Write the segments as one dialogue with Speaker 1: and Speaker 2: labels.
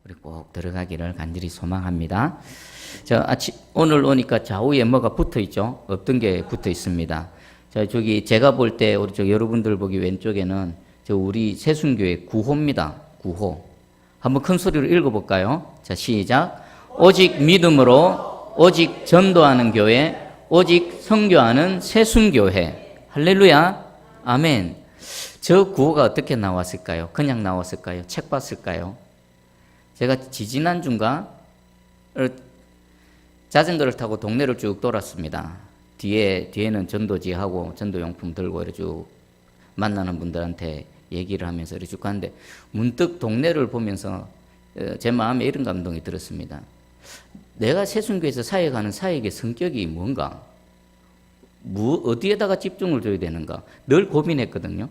Speaker 1: 우리 꼭 들어가기를 간절히 소망합니다. 오늘 오니까 좌우에 뭐가 붙어 있죠? 없던 게 붙어 있습니다. 저기 제가 볼 때 우리 여러분들 보기 왼쪽에는 우리 새순교회 구호입니다. 구호. 한번 큰 소리로 읽어볼까요? 자, 시작. 오직 믿음으로 오직 전도하는 교회, 오직 선교하는 새순교회. 할렐루야. 아멘. 저 구호가 어떻게 나왔을까요? 그냥 나왔을까요? 책 봤을까요? 제가 지지난주인가 자전거를 타고 동네를 쭉 돌았습니다. 뒤에는 전도지하고 전도용품 들고 이렇게 쭉 만나는 분들한테 얘기를 하면서 이렇게 쭉 가는데 문득 동네를 보면서 제 마음에 이런 감동이 들었습니다. 내가 새순교에서 사역하는 사역의 성격이 뭔가? 어디에다가 집중을 줘야 되는가? 늘 고민했거든요.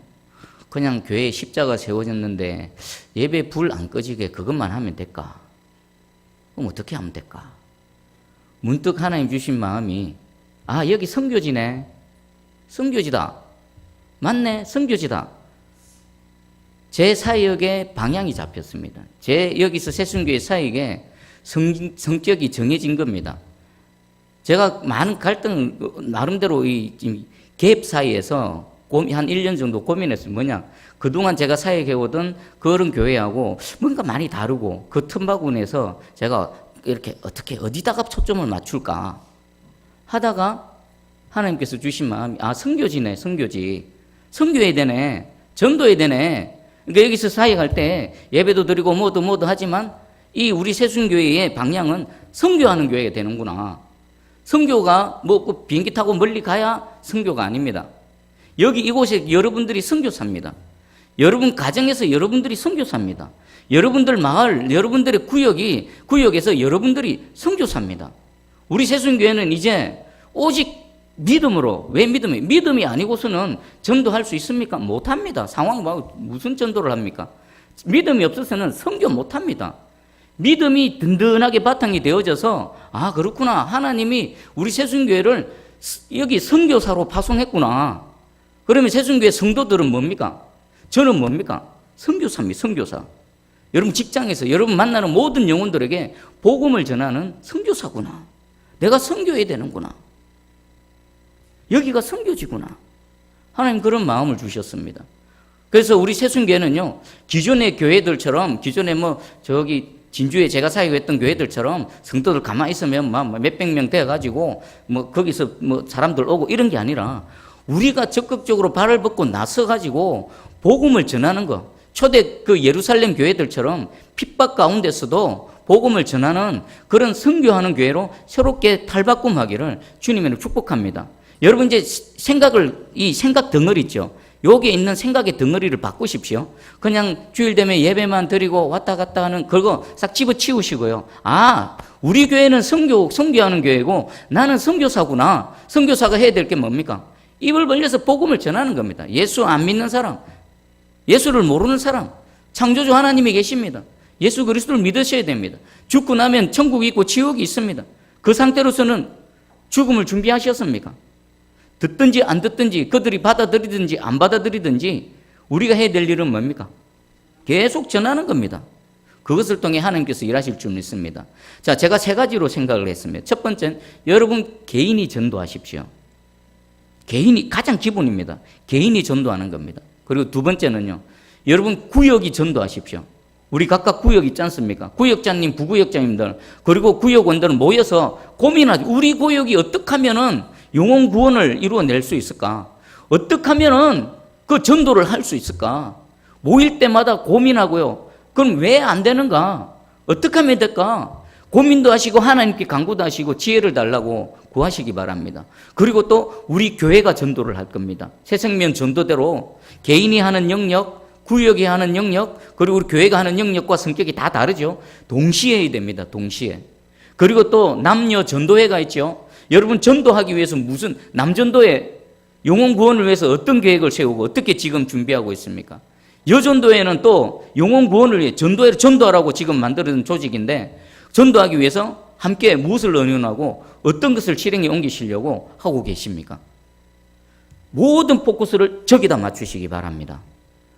Speaker 1: 그냥 교회에 십자가 세워졌는데 예배 불 안 꺼지게 그것만 하면 될까? 그럼 어떻게 하면 될까? 문득 하나님 주신 마음이 여기 선교지네. 선교지다. 맞네. 선교지다. 제 사역의 방향이 잡혔습니다. 여기서 새순교의 사역의 성격이 정해진 겁니다. 제가 많은 갈등, 나름대로 이 갭 사이에서 한 1년 정도 고민했어요. 뭐냐? 그동안 제가 사역해오던 그런 교회하고 뭔가 많이 다르고 그 틈바구니에서 제가 이렇게 어디다가 초점을 맞출까 하다가 하나님께서 주신 마음이 선교지네. 선교지. 선교해야 되네. 전도해야 되네. 그러니까 여기서 사역할 때 예배도 드리고 뭐도 하지만 이 우리 새순교회의 방향은 선교하는 교회가 되는구나. 선교가 비행기 타고 멀리 가야 선교가 아닙니다. 이곳에 여러분들이 선교사입니다. 여러분 가정에서 여러분들이 선교사입니다. 여러분들 마을, 여러분들의 구역에서 여러분들이 선교사입니다. 우리 새순교회는 이제 오직 믿음으로, 왜 믿음이 아니고서는 전도할 수 있습니까? 못합니다. 상황 무슨 전도를 합니까? 믿음이 없어서는 선교 못합니다. 믿음이 든든하게 바탕이 되어져서 그렇구나. 하나님이 우리 새순교회를 여기 선교사로 파송했구나. 그러면 새순교회 성도들은 뭡니까? 저는 뭡니까? 선교사입니다. 선교사. 여러분 직장에서 여러분 만나는 모든 영혼들에게 복음을 전하는 선교사구나. 내가 선교해야 되는구나. 여기가 선교지구나. 하나님 그런 마음을 주셨습니다. 그래서 우리 새순교회는요, 기존의 교회들처럼, 기존에 진주에 제가 사역했던 교회들처럼 성도들 가만히 있으면 몇백 명 돼가지고 거기서 사람들 오고 이런 게 아니라 우리가 적극적으로 발을 뻗고 나서가지고 복음을 전하는 것. 초대 예루살렘 교회들처럼 핍박 가운데서도 복음을 전하는 그런 선교하는 교회로 새롭게 탈바꿈하기를 주님으로 축복합니다. 여러분 이제 이 생각 덩어리 있죠. 여기에 있는 생각의 덩어리를 바꾸십시오. 그냥 주일 되면 예배만 드리고 왔다 갔다 하는 그거 싹 집어치우시고요. 우리 교회는 선교하는 교회고 나는 선교사구나. 선교사가 해야 될 게 뭡니까? 입을 벌려서 복음을 전하는 겁니다. 예수 안 믿는 사람, 예수를 모르는 사람, 창조주 하나님이 계십니다. 예수 그리스도를 믿으셔야 됩니다. 죽고 나면 천국이 있고 지옥이 있습니다. 그 상태로서는 죽음을 준비하셨습니까? 듣든지 안 듣든지 그들이 받아들이든지 안 받아들이든지 우리가 해야 될 일은 뭡니까? 계속 전하는 겁니다. 그것을 통해 하나님께서 일하실 줄 믿습니다. 제가 세 가지로 생각을 했습니다. 첫 번째는 여러분 개인이 전도하십시오. 개인이 가장 기본입니다. 개인이 전도하는 겁니다. 그리고 두 번째는요, 여러분 구역이 전도하십시오. 우리 각각 구역 있지 않습니까? 구역장님, 부구역장님들, 그리고 구역원들은 모여서 고민하죠. 우리 구역이 어떻게 하면은 영혼 구원을 이루어낼 수 있을까? 어떻게 하면은 그 전도를 할 수 있을까? 모일 때마다 고민하고요. 그럼 왜 안 되는가? 어떻게 하면 될까? 고민도 하시고 하나님께 간구도 하시고 지혜를 달라고 구하시기 바랍니다. 그리고 또 우리 교회가 전도를 할 겁니다. 새생명 전도대로 개인이 하는 영역, 구역이 하는 영역, 그리고 우리 교회가 하는 영역과 성격이 다 다르죠. 동시에 해야 됩니다. 동시에. 그리고 또 남녀 전도회가 있죠. 여러분 전도하기 위해서 무슨 남전도회 영혼 구원을 위해서 어떤 계획을 세우고 어떻게 지금 준비하고 있습니까? 여전도회는 또 영혼 구원을 위해 전도회를 전도하라고 지금 만들어진 조직인데 전도하기 위해서 함께 무엇을 의논하고 어떤 것을 실행에 옮기시려고 하고 계십니까? 모든 포커스를 저기다 맞추시기 바랍니다.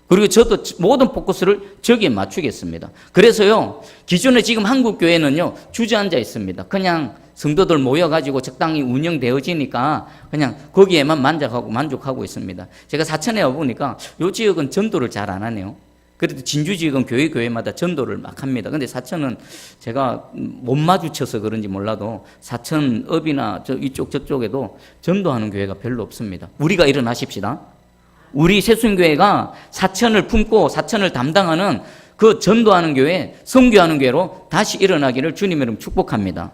Speaker 1: 그리고 저도 모든 포커스를 저기에 맞추겠습니다. 그래서요, 기존에 지금 한국 교회는요, 주저앉아 있습니다. 그냥 성도들 모여가지고 적당히 운영되어지니까 그냥 거기에만 만족하고 있습니다. 제가 사천에 와보니까 요 지역은 전도를 잘 안 하네요. 그래도 진주 지역은 교회마다 전도를 막 합니다. 근데 사천은 제가 못 마주쳐서 그런지 몰라도 사천읍이나 이쪽 저쪽에도 전도하는 교회가 별로 없습니다. 우리가 일어나십시다. 우리 새순교회가 사천을 품고 사천을 담당하는 그 전도하는 교회, 선교하는 교회로 다시 일어나기를 주님의 이름 축복합니다.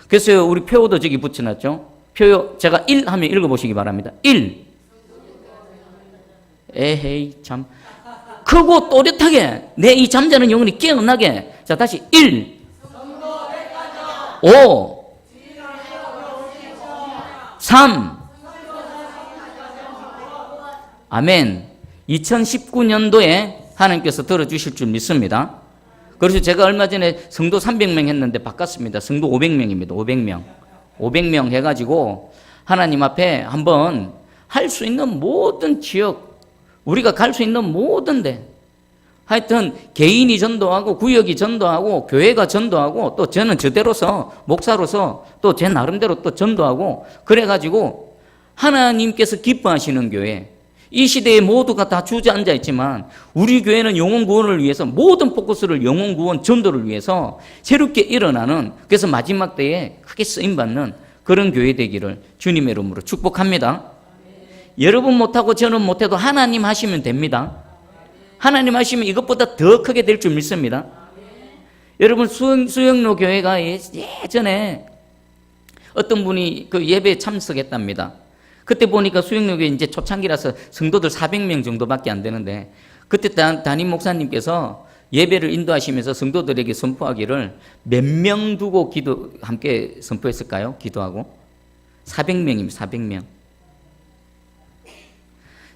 Speaker 1: 그래서 우리 표도 저기 붙여놨죠. 표요 제가 1 하면 읽어보시기 바랍니다. 1. 에헤이 참 크고 또렷하게 내 이 잠자는 영혼이 깨어나게. 자 다시 1. 5. 3. 아멘. 2019년도에 하나님께서 들어주실 줄 믿습니다. 그래서 제가 얼마 전에 성도 300명 했는데 바꿨습니다. 성도 500명입니다. 500명. 500명 해가지고 하나님 앞에 한번 할 수 있는 모든 지역, 우리가 갈 수 있는 모든 데, 하여튼 개인이 전도하고 구역이 전도하고 교회가 전도하고 또 저는 저대로서 목사로서 또 제 나름대로 또 전도하고 그래가지고 하나님께서 기뻐하시는 교회, 이 시대에 모두가 다 주저앉아 있지만 우리 교회는 영혼 구원을 위해서 모든 포커스를 영혼 구원 전도를 위해서 새롭게 일어나는, 그래서 마지막 때에 크게 쓰임받는 그런 교회 되기를 주님의 이름으로 축복합니다. 여러분 못하고 저는 못해도 하나님 하시면 됩니다. 하나님 하시면 이것보다 더 크게 될 줄 믿습니다. 여러분 수영로 교회가 예전에 어떤 분이 그 예배에 참석했답니다. 그때 보니까 수영로교회 이제 초창기라서 성도들 400명 정도밖에 안 되는데 그때 담임 목사님께서 예배를 인도하시면서 성도들에게 선포하기를 몇 명 두고 함께 선포했을까요? 기도하고 400명입니다. 400명.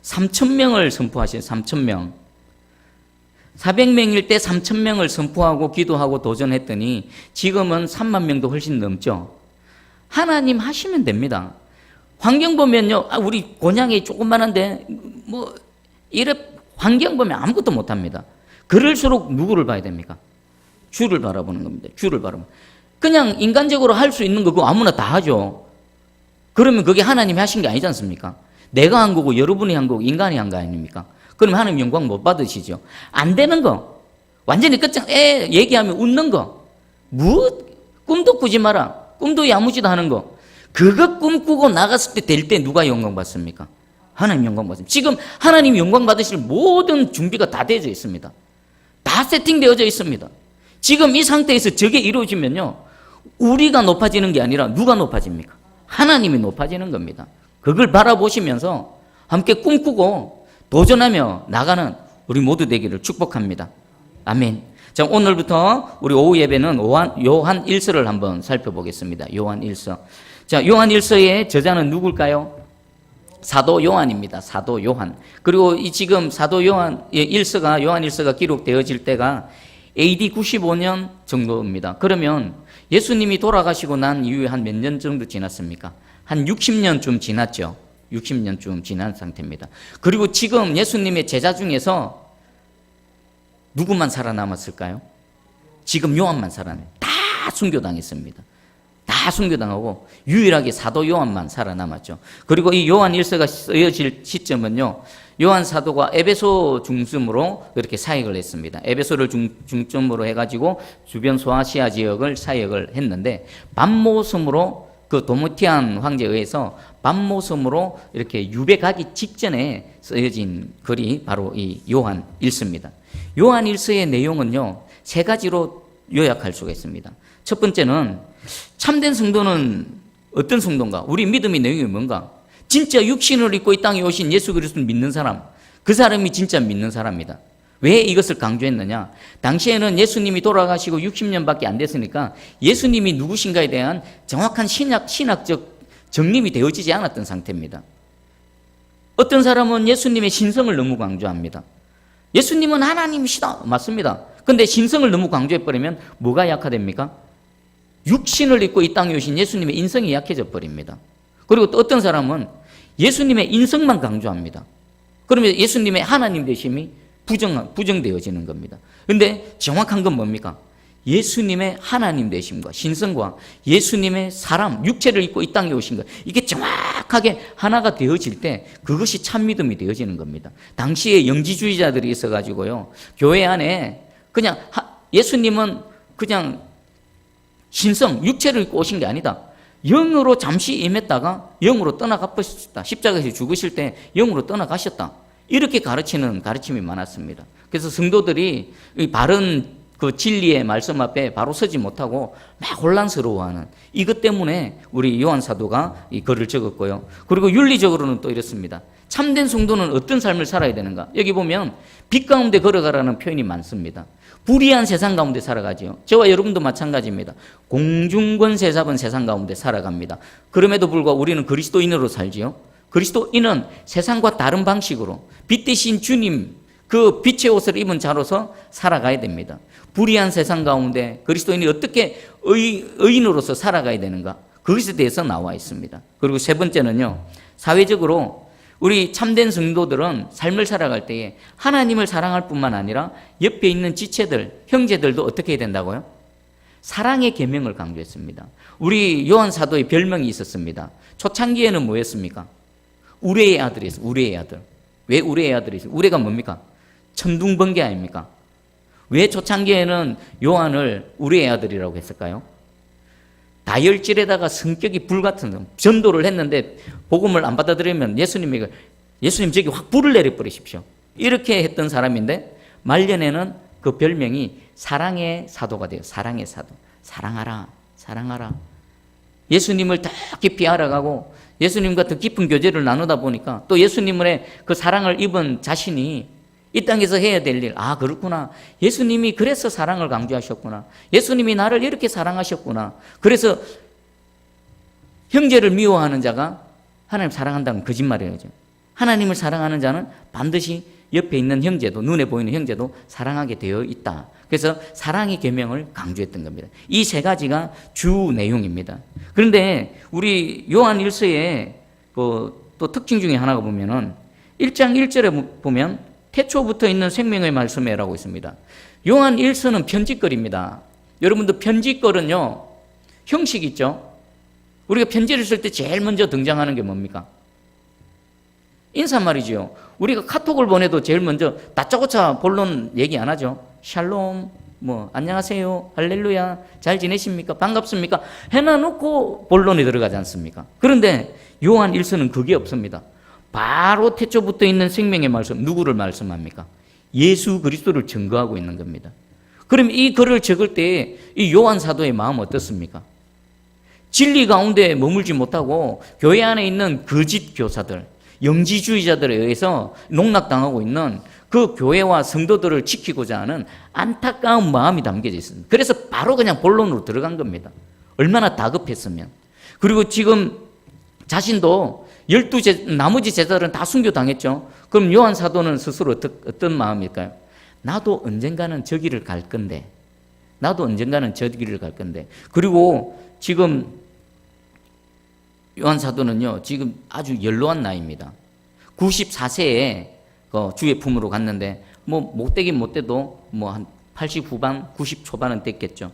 Speaker 1: 3,000명을 선포하신 3,000명. 400명일 때 3,000명을 선포하고 기도하고 도전했더니 지금은 3만 명도 훨씬 넘죠. 하나님 하시면 됩니다. 환경 보면요, 우리 곤양이 조그만한데 이래 환경 보면 아무것도 못합니다. 그럴수록 누구를 봐야 됩니까? 주를 바라보는 겁니다. 주를 바라보는. 그냥 인간적으로 할 수 있는 거 그거 아무나 다 하죠. 그러면 그게 하나님이 하신 게 아니지 않습니까? 내가 한 거고 여러분이 한 거고 인간이 한 거 아닙니까? 그럼 하나님 영광 못 받으시죠. 안 되는 거, 완전히 끝장 얘기하면 웃는 거, 꿈도 꾸지 마라, 꿈도 야무지다 하는 거, 그거 꿈꾸고 나갔을 때 될 때 누가 영광 받습니까? 하나님 영광 받습니다. 지금 하나님 영광 받으실 모든 준비가 다 되어져 있습니다. 다 세팅되어져 있습니다. 지금 이 상태에서 저게 이루어지면요, 우리가 높아지는 게 아니라 누가 높아집니까? 하나님이 높아지는 겁니다. 그걸 바라보시면서 함께 꿈꾸고 도전하며 나가는 우리 모두 되기를 축복합니다. 아멘. 자, 오늘부터 우리 오후 예배는 요한 1서를 한번 살펴보겠습니다. 요한 1서. 자, 요한 1서의 저자는 누굴까요? 사도 요한입니다. 사도 요한. 그리고 이 지금 사도 요한 1서가 요한 1서가 기록되어질 때가 AD 95년 정도입니다. 그러면 예수님이 돌아가시고 난 이후에 한 몇 년 정도 지났습니까? 한 60년쯤 지났죠. 60년쯤 지난 상태입니다. 그리고 지금 예수님의 제자 중에서 누구만 살아남았을까요? 지금 요한만 살아남아요. 다 순교당했습니다. 다 순교당하고 유일하게 사도 요한만 살아남았죠. 그리고 이 요한 1서가 쓰여질 시점은요, 요한 사도가 에베소 중심으로 이렇게 사역을 했습니다. 에베소를 중점으로 해가지고 주변 소아시아 지역을 사역을 했는데, 밤모섬으로 그 도미티안 황제에 의해서 밤모섬으로 이렇게 유배 가기 직전에 쓰여진 글이 바로 이 요한 1서입니다. 요한 1서의 내용은요, 세 가지로 요약할 수가 있습니다. 첫 번째는 참된 성도는 어떤 성도인가? 우리 믿음의 내용이 뭔가? 진짜 육신을 입고 이 땅에 오신 예수 그리스도를 믿는 사람, 그 사람이 진짜 믿는 사람이다. 왜 이것을 강조했느냐? 당시에는 예수님이 돌아가시고 60년밖에 안 됐으니까 예수님이 누구신가에 대한 정확한 신학적 정립이 되어지지 않았던 상태입니다. 어떤 사람은 예수님의 신성을 너무 강조합니다. 예수님은 하나님이시다. 맞습니다. 근데 신성을 너무 강조해버리면 뭐가 약화됩니까? 육신을 입고 이 땅에 오신 예수님의 인성이 약해져 버립니다. 그리고 또 어떤 사람은 예수님의 인성만 강조합니다. 그러면 예수님의 하나님 되심이 부정되어지는 겁니다. 근데 정확한 건 뭡니까? 예수님의 하나님 되심과 신성과 예수님의 사람, 육체를 입고 이 땅에 오신 것, 이게 정확하게 하나가 되어질 때 그것이 참 믿음이 되어지는 겁니다. 당시에 영지주의자들이 있어가지고요, 교회 안에 그냥 예수님은 그냥 신성, 육체를 입고 오신 게 아니다. 영으로 잠시 임했다가 영으로 떠나가 버렸다. 십자가에서 죽으실 때 영으로 떠나가셨다. 이렇게 가르치는 가르침이 많았습니다. 그래서 성도들이 바른 그 진리의 말씀 앞에 바로 서지 못하고 막 혼란스러워하는, 이것 때문에 우리 요한 사도가 이 글을 적었고요. 그리고 윤리적으로는 또 이렇습니다. 참된 성도는 어떤 삶을 살아야 되는가? 여기 보면 빛 가운데 걸어가라는 표현이 많습니다. 불의한 세상 가운데 살아가지요. 저와 여러분도 마찬가지입니다. 공중권세 잡은 세상 가운데 살아갑니다. 그럼에도 불구하고 우리는 그리스도인으로 살지요. 그리스도인은 세상과 다른 방식으로 빛 대신 주님, 그 빛의 옷을 입은 자로서 살아가야 됩니다. 불의한 세상 가운데 그리스도인이 어떻게 의인으로서 살아가야 되는가? 그것에 대해서 나와 있습니다. 그리고 세 번째는요, 사회적으로 우리 참된 성도들은 삶을 살아갈 때에 하나님을 사랑할 뿐만 아니라 옆에 있는 지체들, 형제들도 어떻게 해야 된다고요? 사랑의 계명을 강조했습니다. 우리 요한 사도의 별명이 있었습니다. 초창기에는 뭐였습니까? 우레의 아들이었어요. 우레의 아들. 왜 우레의 아들이었어요? 우레가 뭡니까? 천둥번개 아닙니까? 왜 초창기에는 요한을 우레의 아들이라고 했을까요? 다혈질에다가 성격이 불같은, 전도를 했는데 복음을 안 받아들이면 예수님 저기 확 불을 내려버리십시오, 이렇게 했던 사람인데 말년에는 그 별명이 사랑의 사도가 돼요. 사랑의 사도. 사랑하라, 사랑하라. 예수님을 더 깊이 알아가고 예수님과 더 깊은 교제를 나누다 보니까 또 예수님의 그 사랑을 입은 자신이 이 땅에서 해야 될 일, 아 그렇구나, 예수님이 그래서 사랑을 강조하셨구나, 예수님이 나를 이렇게 사랑하셨구나, 그래서 형제를 미워하는 자가 하나님 사랑한다는 거짓말이에요. 하나님을 사랑하는 자는 반드시 옆에 있는 형제도, 눈에 보이는 형제도 사랑하게 되어 있다. 그래서 사랑의 계명을 강조했던 겁니다. 이 세 가지가 주 내용입니다. 그런데 우리 요한 1서의 또 특징 중에 하나가 보면은 1장 1절에 보면 태초부터 있는 생명의 말씀에라고 있습니다. 요한 1서는 편지글입니다. 여러분들 편지글은요, 형식 있죠? 우리가 편지를 쓸 때 제일 먼저 등장하는 게 뭡니까? 인사말이지요. 우리가 카톡을 보내도 제일 먼저 다짜고짜 본론 얘기 안 하죠. 샬롬, 안녕하세요, 할렐루야, 잘 지내십니까, 반갑습니까 해놔놓고 본론에 들어가지 않습니까? 그런데 요한 1서는 그게 없습니다. 바로 태초부터 있는 생명의 말씀, 누구를 말씀합니까? 예수 그리스도를 증거하고 있는 겁니다. 그럼 이 글을 적을 때 이 요한 사도의 마음 어떻습니까? 진리 가운데 머물지 못하고 교회 안에 있는 거짓 교사들, 영지주의자들에 의해서 농락당하고 있는 그 교회와 성도들을 지키고자 하는 안타까운 마음이 담겨져 있습니다. 그래서 바로 그냥 본론으로 들어간 겁니다. 얼마나 다급했으면. 그리고 지금 자신도 나머지 제자들은 다 순교당했죠. 그럼 요한 사도는 스스로 어떤 마음일까요? 나도 언젠가는 저 길을 갈 건데, 그리고 지금 요한 사도는요, 지금 아주 연로한 나이입니다. 94세에 주의 품으로 갔는데 못되긴 못돼도 한 80 후반, 90 초반은 됐겠죠.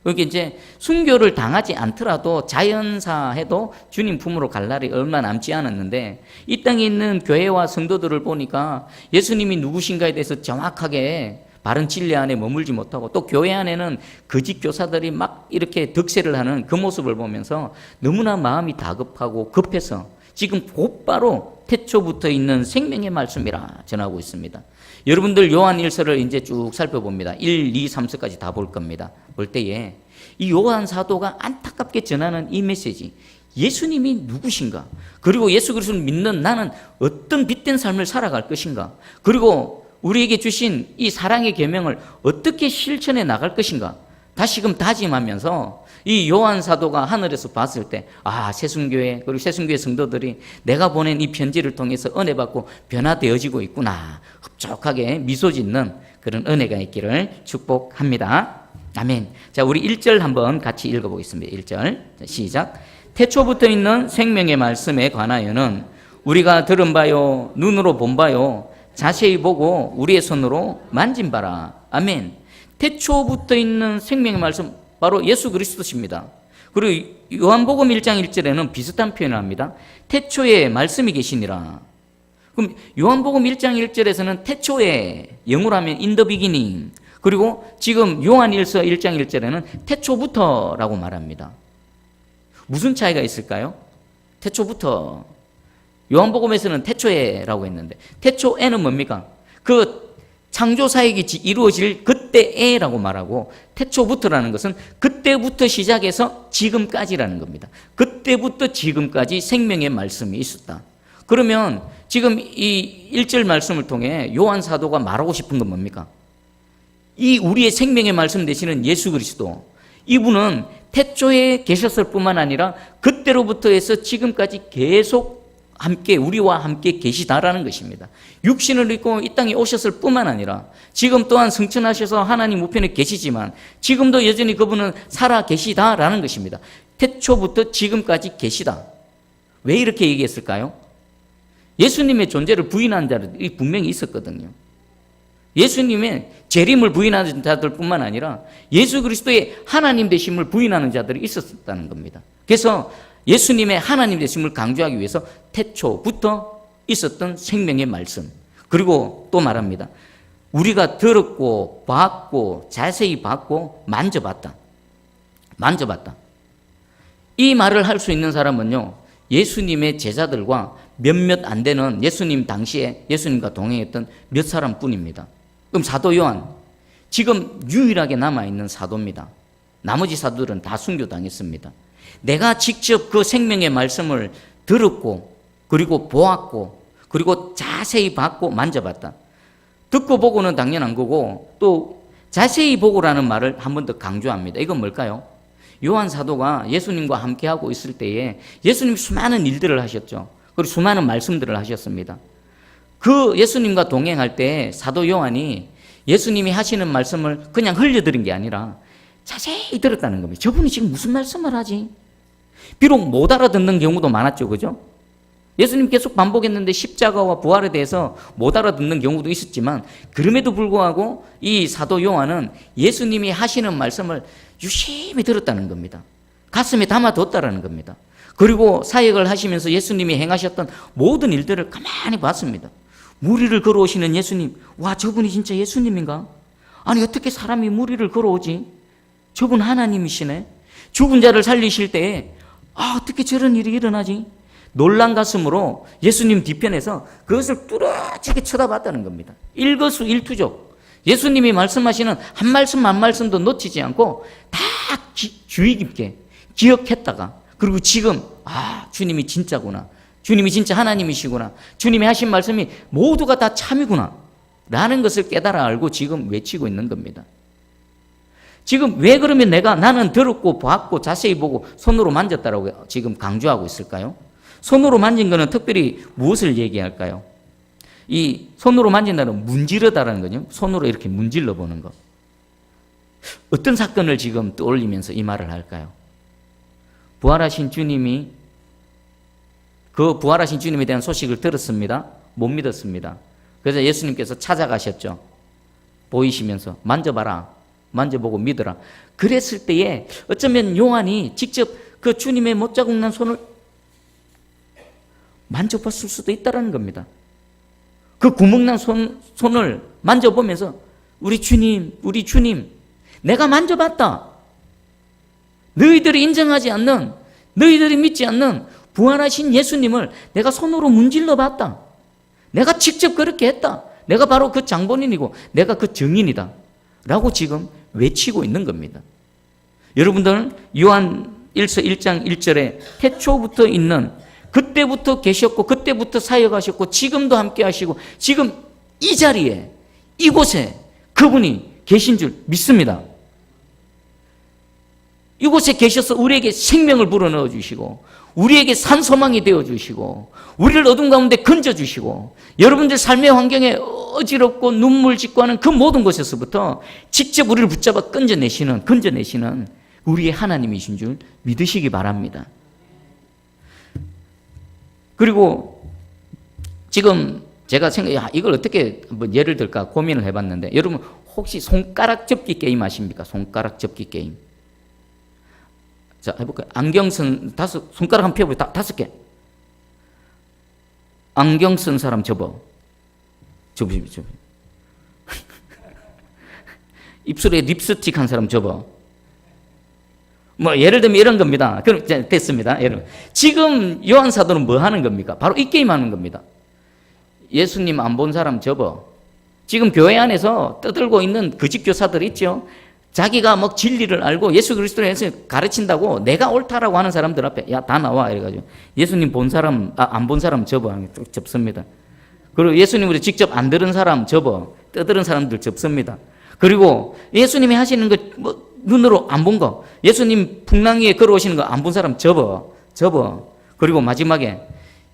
Speaker 1: 그러니까 이제 순교를 당하지 않더라도 자연사해도 주님 품으로 갈 날이 얼마 남지 않았는데, 이 땅에 있는 교회와 성도들을 보니까 예수님이 누구신가에 대해서 정확하게 바른 진리 안에 머물지 못하고, 또 교회 안에는 거짓 교사들이 막 이렇게 득세를 하는 그 모습을 보면서 너무나 마음이 다급하고 급해서 지금 곧바로 태초부터 있는 생명의 말씀이라 전하고 있습니다. 여러분들 요한 1서를 이제 쭉 살펴봅니다. 1, 2, 3서까지 다 볼 겁니다. 볼 때에 이 요한 사도가 안타깝게 전하는 이 메시지, 예수님이 누구신가, 그리고 예수 그리스도를 믿는 나는 어떤 빛된 삶을 살아갈 것인가, 그리고 우리에게 주신 이 사랑의 계명을 어떻게 실천해 나갈 것인가, 다시금 다짐하면서 이 요한 사도가 하늘에서 봤을 때, 새순교회, 그리고 새순교회 성도들이 내가 보낸 이 편지를 통해서 은혜 받고 변화되어지고 있구나, 흡족하게 미소 짓는 그런 은혜가 있기를 축복합니다. 아멘. 자, 우리 1절 한번 같이 읽어보겠습니다. 1절 시작. 태초부터 있는 생명의 말씀에 관하여는 우리가 들은 바요, 눈으로 본 바요, 자세히 보고 우리의 손으로 만진 바라. 아멘. 태초부터 있는 생명의 말씀 바로 예수 그리스도십니다. 그리고 요한복음 1장 1절에는 비슷한 표현을 합니다. 태초에 말씀이 계시니라. 그럼 요한복음 1장 1절에서는 태초에, 영어로 하면 in the beginning, 그리고 지금 요한일서 1장 1절에는 태초부터라고 말합니다. 무슨 차이가 있을까요? 태초부터. 요한복음에서는 태초에라고 했는데 태초에는 뭡니까? 그 창조 사역이 이루어질 그때에라고 말하고, 태초부터라는 것은 그때부터 시작해서 지금까지라는 겁니다. 그때부터 지금까지 생명의 말씀이 있었다. 그러면 지금 이 1절 말씀을 통해 요한 사도가 말하고 싶은 건 뭡니까? 이 우리의 생명의 말씀 되시는 예수 그리스도, 이분은 태초에 계셨을 뿐만 아니라 그때로부터 해서 지금까지 계속 함께, 우리와 함께 계시다라는 것입니다. 육신을 입고 이 땅에 오셨을 뿐만 아니라 지금 또한 승천하셔서 하나님 우편에 계시지만 지금도 여전히 그분은 살아 계시다라는 것입니다. 태초부터 지금까지 계시다. 왜 이렇게 얘기했을까요? 예수님의 존재를 부인한 자들이 분명히 있었거든요. 예수님의 재림을 부인하는 자들 뿐만 아니라 예수 그리스도의 하나님 되심을 부인하는 자들이 있었다는 겁니다. 그래서 예수님의 하나님 되심을 강조하기 위해서 태초부터 있었던 생명의 말씀, 그리고 또 말합니다. 우리가 들었고 봤고 자세히 봤고 만져봤다. 만져봤다. 이 말을 할 수 있는 사람은요, 예수님의 제자들과 몇몇 안 되는 예수님 당시에 예수님과 동행했던 몇 사람뿐입니다. 그럼 사도 요한, 지금 유일하게 남아있는 사도입니다. 나머지 사도들은 다 순교당했습니다. 내가 직접 그 생명의 말씀을 들었고, 그리고 보았고, 그리고 자세히 봤고 만져봤다. 듣고 보고는 당연한 거고, 또 자세히 보고라는 말을 한 번 더 강조합니다. 이건 뭘까요? 요한 사도가 예수님과 함께하고 있을 때에 예수님이 수많은 일들을 하셨죠. 그리고 수많은 말씀들을 하셨습니다. 그 예수님과 동행할 때 사도 요한이 예수님이 하시는 말씀을 그냥 흘려들은 게 아니라 자세히 들었다는 겁니다. 저분이 지금 무슨 말씀을 하지? 비록 못 알아듣는 경우도 많았죠. 그죠? 예수님 계속 반복했는데 십자가와 부활에 대해서 못 알아듣는 경우도 있었지만, 그럼에도 불구하고 이 사도 요한은 예수님이 하시는 말씀을 유심히 들었다는 겁니다. 가슴에 담아뒀다는 겁니다. 그리고 사역을 하시면서 예수님이 행하셨던 모든 일들을 가만히 봤습니다. 무리를 걸어오시는 예수님, 와, 저분이 진짜 예수님인가? 아니, 어떻게 사람이 무리를 걸어오지? 저분 하나님이시네. 죽은 자를 살리실 때에 어떻게 저런 일이 일어나지? 놀란 가슴으로 예수님 뒤편에서 그것을 뚜렷하게 쳐다봤다는 겁니다. 일거수일투족. 예수님이 말씀하시는 한 말씀 한 말씀도 놓치지 않고 다 주의 깊게 기억했다가, 그리고 지금 주님이 진짜구나, 주님이 진짜 하나님이시구나, 주님이 하신 말씀이 모두가 다 참이구나 라는 것을 깨달아 알고 지금 외치고 있는 겁니다. 지금 왜 그러면 나는 들었고 봤고 자세히 보고 손으로 만졌다라고 지금 강조하고 있을까요? 손으로 만진 거는 특별히 무엇을 얘기할까요? 이 손으로 만진다는 문지르다라는 거죠. 손으로 이렇게 문질러 보는 것. 어떤 사건을 지금 떠올리면서 이 말을 할까요? 부활하신 주님이, 그 부활하신 주님에 대한 소식을 들었습니다. 못 믿었습니다. 그래서 예수님께서 찾아가셨죠. 보이시면서 만져봐라, 만져보고 믿어라. 그랬을 때에 어쩌면 요한이 직접 그 주님의 못자국 난 손을 만져봤을 수도 있다는 겁니다. 그 구멍난 손을 만져보면서 우리 주님, 내가 만져봤다. 너희들이 인정하지 않는, 너희들이 믿지 않는 부활하신 예수님을 내가 손으로 문질러 봤다. 내가 직접 그렇게 했다. 내가 바로 그 장본인이고 내가 그 증인이다 라고 지금 외치고 있는 겁니다. 여러분들은 요한 1서 1장 1절에 태초부터 있는, 그때부터 계셨고 그때부터 사역하셨고 지금도 함께 하시고 지금 이 자리에 이곳에 그분이 계신 줄 믿습니다. 이곳에 계셔서 우리에게 생명을 불어넣어 주시고 우리에게 산소망이 되어 주시고 우리를 어둠 가운데 건져 주시고 여러분들 삶의 환경에 어지럽고 눈물 짓고 하는 그 모든 곳에서부터 직접 우리를 붙잡아 건져내시는 우리의 하나님이신 줄 믿으시기 바랍니다. 그리고 지금 제가 이걸 어떻게 뭐 예를 들까 고민을 해봤는데, 여러분 혹시 손가락 접기 게임 아십니까? 손가락 접기 게임. 자, 해볼까요? 안경 쓴 손가락 한번 펴보세요. 5개. 안경 쓴 사람 접어. 접으십시오. 입술에 립스틱 한 사람 접어. 뭐 예를 들면 이런 겁니다. 그럼 됐습니다. 여러분, 지금 요한 사도는 뭐 하는 겁니까? 바로 이 게임 하는 겁니다. 예수님 안 본 사람 접어. 지금 교회 안에서 떠들고 있는 거짓 교사들 있죠. 자기가 막 진리를 알고 예수 그리스도를 가르친다고 내가 옳다라고 하는 사람들 앞에 야, 다 나와 이래가지고 예수님 본 사람 안 본 사람 접어. 접습니다. 그리고 예수님으로 직접 안 들은 사람 접어. 떠들은 사람들 접습니다. 그리고 예수님이 하시는 거 뭐 눈으로 안 본 거, 예수님 풍랑위에 걸어오시는 거 안 본 사람 접어. 그리고 마지막에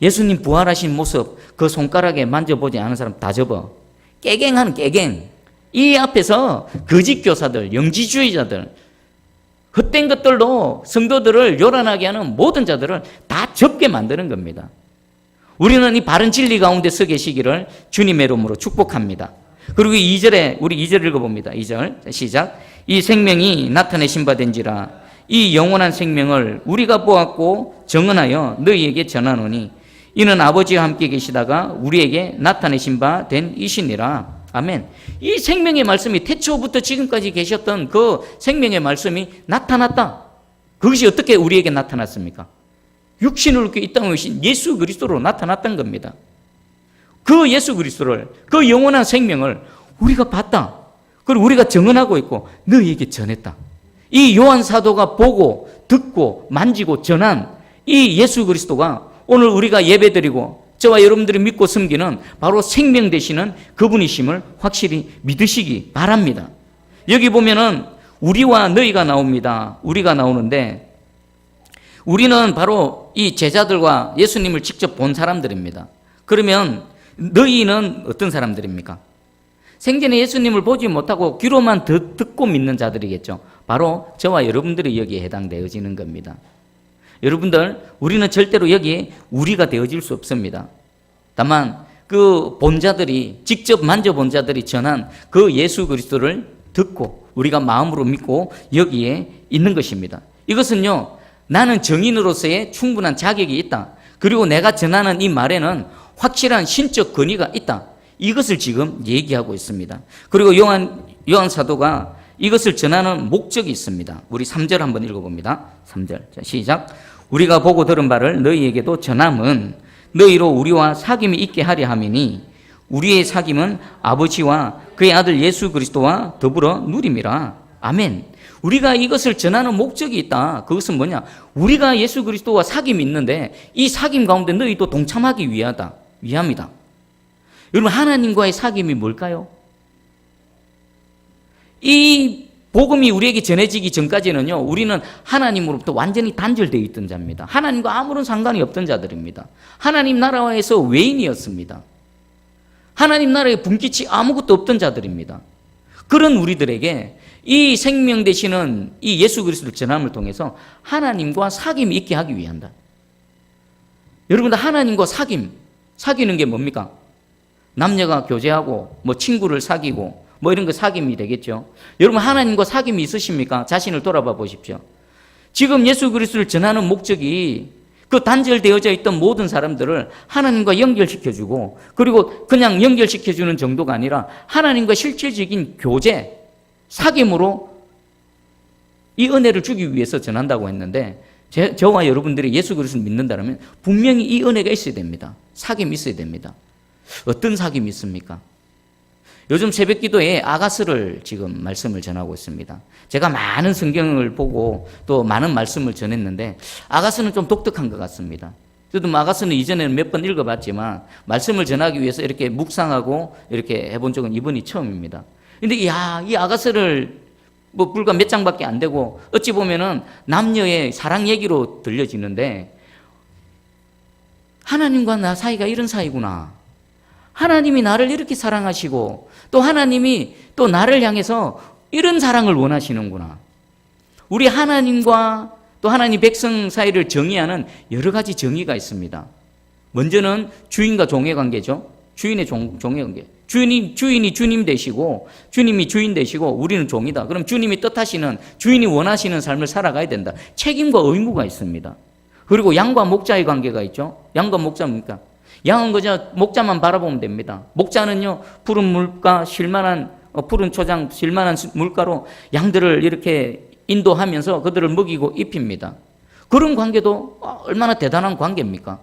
Speaker 1: 예수님 부활하신 모습 그 손가락에 만져보지 않은 사람 다 접어. 깨갱하는 깨갱. 이 앞에서 거짓 교사들, 영지주의자들, 헛된 것들로 성도들을 요란하게 하는 모든 자들을 다 접게 만드는 겁니다. 우리는 이 바른 진리 가운데 서 계시기를 주님의 이름으로 축복합니다. 그리고 2절에 우리 2절 읽어봅니다. 2절 시작. 이 생명이 나타내신 바 된지라 이 영원한 생명을 우리가 보았고 정언하여 너희에게 전하노니 이는 아버지와 함께 계시다가 우리에게 나타내신 바 된 이시니라. 아멘. 이 생명의 말씀이 태초부터 지금까지 계셨던 그 생명의 말씀이 나타났다. 그것이 어떻게 우리에게 나타났습니까? 육신을 입고 이 땅에 오신 예수 그리스도로 나타났던 겁니다. 그 예수 그리스도를, 그 영원한 생명을 우리가 봤다. 그리고 우리가 증언하고 있고 너희에게 전했다. 이 요한 사도가 보고 듣고 만지고 전한 이 예수 그리스도가 오늘 우리가 예배드리고 저와 여러분들이 믿고 섬기는 바로 생명 되시는 그분이심을 확실히 믿으시기 바랍니다. 여기 보면은 우리와 너희가 나옵니다. 우리가 나오는데 우리는 바로 이 제자들과 예수님을 직접 본 사람들입니다. 그러면 너희는 어떤 사람들입니까? 생전에 예수님을 보지 못하고 귀로만 듣고 믿는 자들이겠죠. 바로 저와 여러분들이 여기에 해당되어지는 겁니다. 여러분들, 우리는 절대로 여기에 우리가 되어질 수 없습니다. 다만 그 본자들이, 직접 만져본 자들이 전한 그 예수 그리스도를 듣고 우리가 마음으로 믿고 여기에 있는 것입니다. 이것은요, 나는 정인으로서의 충분한 자격이 있다. 그리고 내가 전하는 이 말에는 확실한 신적 권위가 있다. 이것을 지금 얘기하고 있습니다. 그리고 요한 사도가 이것을 전하는 목적이 있습니다. 우리 3절 한번 읽어봅니다. 3절. 자, 시작. 우리가 보고 들은 바를 너희에게도 전함은 너희로 우리와 사귐이 있게 하려 함이니 우리의 사귐은 아버지와 그의 아들 예수 그리스도와 더불어 누림이라. 아멘. 우리가 이것을 전하는 목적이 있다. 그것은 뭐냐? 우리가 예수 그리스도와 사귐이 있는데 이 사귐 가운데 너희도 동참하기 위함이다. 여러분, 하나님과의 사귐이 뭘까요? 이 복음이 우리에게 전해지기 전까지는요, 우리는 하나님으로부터 완전히 단절되어 있던 자입니다. 하나님과 아무런 상관이 없던 자들입니다. 하나님 나라에서 외인이었습니다. 하나님 나라에 분깃이 아무것도 없던 자들입니다. 그런 우리들에게 이 생명 되시는 이 예수 그리스도를 전함을 통해서 하나님과 사귐이 있게 하기 위한다. 여러분들, 하나님과 사귀는 게 뭡니까? 남녀가 교제하고 뭐 친구를 사귀고 뭐 이런 거 사귐이 되겠죠. 여러분, 하나님과 사귐이 있으십니까? 자신을 돌아봐 보십시오. 지금 예수 그리스도를 전하는 목적이 그 단절되어져 있던 모든 사람들을 하나님과 연결시켜주고, 그리고 그냥 연결시켜주는 정도가 아니라 하나님과 실질적인 교제, 사귐으로 이 은혜를 주기 위해서 전한다고 했는데, 저와 여러분들이 예수 그리스도를 믿는다면 분명히 이 은혜가 있어야 됩니다. 사귐이 있어야 됩니다. 어떤 사귐이 있습니까? 요즘 새벽 기도에 아가스를 지금 말씀을 전하고 있습니다. 제가 많은 성경을 보고 또 많은 말씀을 전했는데 아가스는 좀 독특한 것 같습니다. 저도 아가스는 이전에는 몇 번 읽어봤지만 말씀을 전하기 위해서 이렇게 묵상하고 이렇게 해본 적은 이번이 처음입니다. 근데 이 아가스를 뭐 불과 몇 장밖에 안 되고 어찌 보면은 남녀의 사랑 얘기로 들려지는데 하나님과 나 사이가 이런 사이구나. 하나님이 나를 이렇게 사랑하시고 또 하나님이 또 나를 향해서 이런 사랑을 원하시는구나. 우리 하나님과 또 하나님 백성 사이를 정의하는 여러 가지 정의가 있습니다. 먼저는 주인과 종의 관계죠. 주인의 종의 관계. 주인이 주님 되시고 주님이 주인 되시고 우리는 종이다. 그럼 주님이 뜻하시는, 주인이 원하시는 삶을 살아가야 된다. 책임과 의무가 있습니다. 그리고 양과 목자의 관계가 있죠. 양과 목자 뭡니까? 양은 그저 목자만 바라보면 됩니다. 목자는요, 푸른 물가, 푸른 초장, 실만한 물가로 양들을 이렇게 인도하면서 그들을 먹이고 입힙니다. 그런 관계도 얼마나 대단한 관계입니까?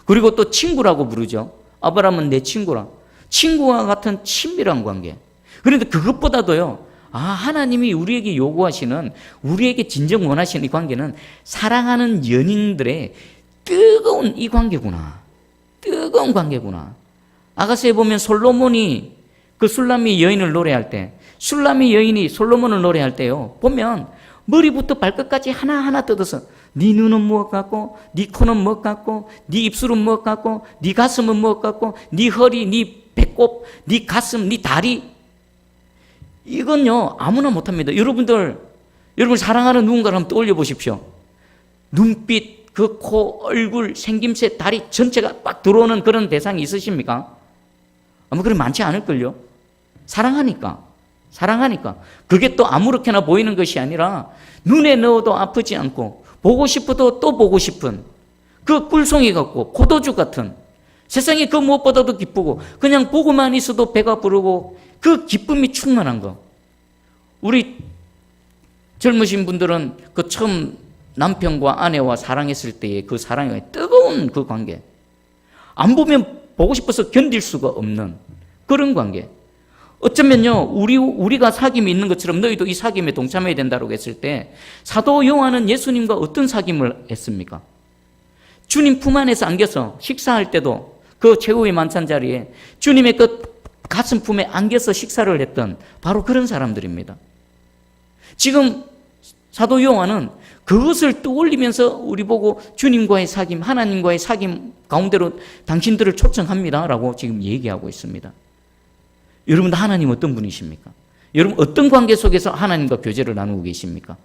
Speaker 1: 그리고 또 친구라고 부르죠. 아브라함은 내 친구라. 친구와 같은 친밀한 관계. 그런데 그것보다도요, 하나님이 우리에게 요구하시는, 우리에게 진정 원하시는 이 관계는 사랑하는 연인들의 뜨거운 이 관계구나. 뜨거운 관계구나. 아가서에 보면 솔로몬이 그 술람미 여인을 노래할 때, 술람미 여인이 솔로몬을 노래할 때요, 보면 머리부터 발끝까지 하나하나 뜯어서 네 눈은 무엇 같고, 네 코는 무엇 같고, 네 입술은 무엇 같고, 네 가슴은 무엇 같고, 네 허리, 네 배꼽, 네 가슴, 네 다리. 이건요, 아무나 못합니다. 여러분 사랑하는 누군가를 한번 떠올려 보십시오. 눈빛, 그 코, 얼굴, 생김새, 다리 전체가 빡 들어오는 그런 대상이 있으십니까? 아마 그리 많지 않을걸요. 사랑하니까. 그게 또 아무렇게나 보이는 것이 아니라 눈에 넣어도 아프지 않고 보고 싶어도 또 보고 싶은 그 꿀송이 같고 포도주 같은, 세상에 그 무엇보다도 기쁘고 그냥 보고만 있어도 배가 부르고 그 기쁨이 충만한 거. 우리 젊으신 분들은 그 처음 남편과 아내와 사랑했을 때의 그 사랑의 뜨거운 그 관계, 안 보면 보고 싶어서 견딜 수가 없는 그런 관계. 어쩌면요, 우리가 사귐이 있는 것처럼 너희도 이 사귐에 동참해야 된다고 했을 때, 사도 요한은 예수님과 어떤 사귐을 했습니까? 주님 품 안에서 안겨서 식사할 때도 그 최후의 만찬 자리에 주님의 그 가슴 품에 안겨서 식사를 했던 바로 그런 사람들입니다. 지금 사도 요한은 그것을 떠올리면서 우리 보고 주님과의 사귐, 하나님과의 사귐 가운데로 당신들을 초청합니다 라고 지금 얘기하고 있습니다. 여러분, 하나님 어떤 분이십니까? 여러분, 어떤 관계 속에서 하나님과 교제를 나누고 계십니까?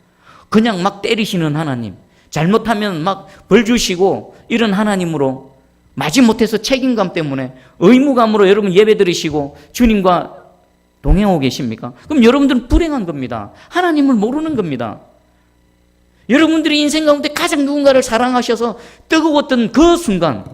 Speaker 1: 그냥 막 때리시는 하나님, 잘못하면 막 벌 주시고 이런 하나님으로, 마지못해서 책임감 때문에 의무감으로 여러분 예배 드리시고 주님과 동행하고 계십니까? 그럼 여러분들은 불행한 겁니다. 하나님을 모르는 겁니다. 여러분들이 인생 가운데 가장 누군가를 사랑하셔서 뜨거웠던 그 순간,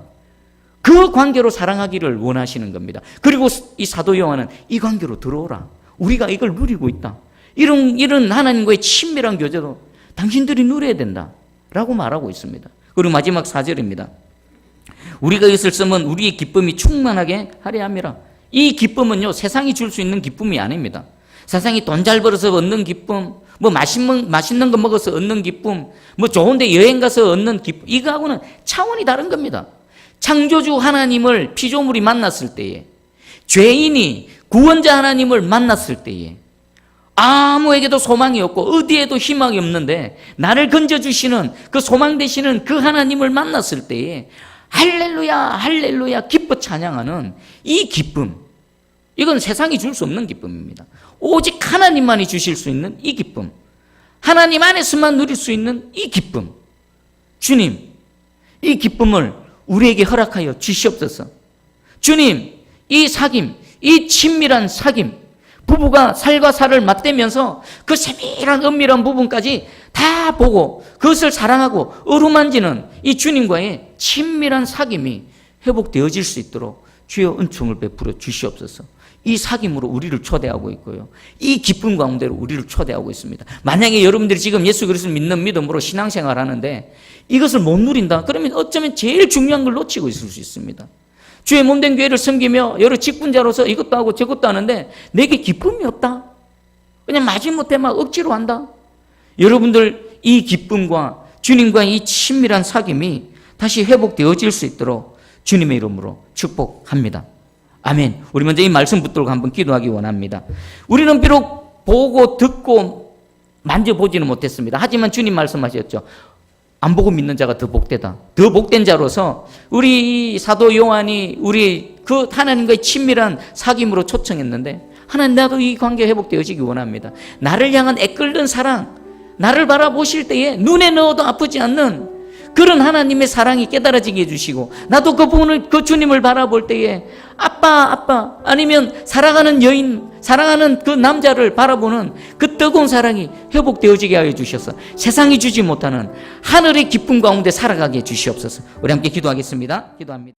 Speaker 1: 그 관계로 사랑하기를 원하시는 겁니다. 그리고 이 사도 요한은 이 관계로 들어오라. 우리가 이걸 누리고 있다. 이런 하나님과의 친밀한 교제도 당신들이 누려야 된다 라고 말하고 있습니다. 그리고 마지막 4절입니다. 우리가 이것을 쓰면 우리의 기쁨이 충만하게 하려 함이라. 이 기쁨은요, 세상이 줄 수 있는 기쁨이 아닙니다. 세상이 돈 잘 벌어서 얻는 기쁨, 뭐 맛있는 거 먹어서 얻는 기쁨, 뭐 좋은 데 여행 가서 얻는 기쁨, 이거하고는 차원이 다른 겁니다. 창조주 하나님을 피조물이 만났을 때에, 죄인이 구원자 하나님을 만났을 때에 아무에게도 소망이 없고 어디에도 희망이 없는데 나를 건져주시는 그 소망 되시는 그 하나님을 만났을 때에 할렐루야 할렐루야 기뻐 찬양하는 이 기쁨, 이건 세상이 줄 수 없는 기쁨입니다. 오직 하나님만이 주실 수 있는 이 기쁨, 하나님 안에서만 누릴 수 있는 이 기쁨, 주님, 이 기쁨을 우리에게 허락하여 주시옵소서. 주님, 이 사귐, 이 친밀한 사귐, 부부가 살과 살을 맞대면서 그 세밀한 은밀한 부분까지 다 보고 그것을 사랑하고 어루만지는 이 주님과의 친밀한 사귐이 회복되어질 수 있도록 주여 은총을 베풀어 주시옵소서. 이 사귐으로 우리를 초대하고 있고요, 이 기쁨 가운데로 우리를 초대하고 있습니다. 만약에 여러분들이 지금 예수 그리스도를 믿는 믿음으로 신앙생활을 하는데 이것을 못 누린다, 그러면 어쩌면 제일 중요한 걸 놓치고 있을 수 있습니다. 주의 몸된 교회를 섬기며 여러 직분자로서 이것도 하고 저것도 하는데 내게 기쁨이 없다, 그냥 마지못해 막 억지로 한다. 여러분들 이 기쁨과 주님과의 이 친밀한 사귐이 다시 회복되어질 수 있도록 주님의 이름으로 축복합니다. 아멘. 우리 먼저 이 말씀 붙들고 한번 기도하기 원합니다. 우리는 비록 보고 듣고 만져보지는 못했습니다. 하지만 주님 말씀하셨죠. 안 보고 믿는 자가 더 복되다. 더 복된 자로서 우리 사도 요한이 우리 그 하나님과의 친밀한 사귐으로 초청했는데, 하나님, 나도 이 관계 회복되어지기 원합니다. 나를 향한 애끓는 사랑, 나를 바라보실 때에 눈에 넣어도 아프지 않는 그런 하나님의 사랑이 깨달아지게 해주시고, 나도 그 주님을 바라볼 때에 아빠 아니면 사랑하는 여인, 사랑하는 그 남자를 바라보는 그 뜨거운 사랑이 회복되어지게 하여 주셔서 세상이 주지 못하는 하늘의 기쁨 가운데 살아가게 해 주시옵소서. 우리 함께 기도하겠습니다. 기도합니다.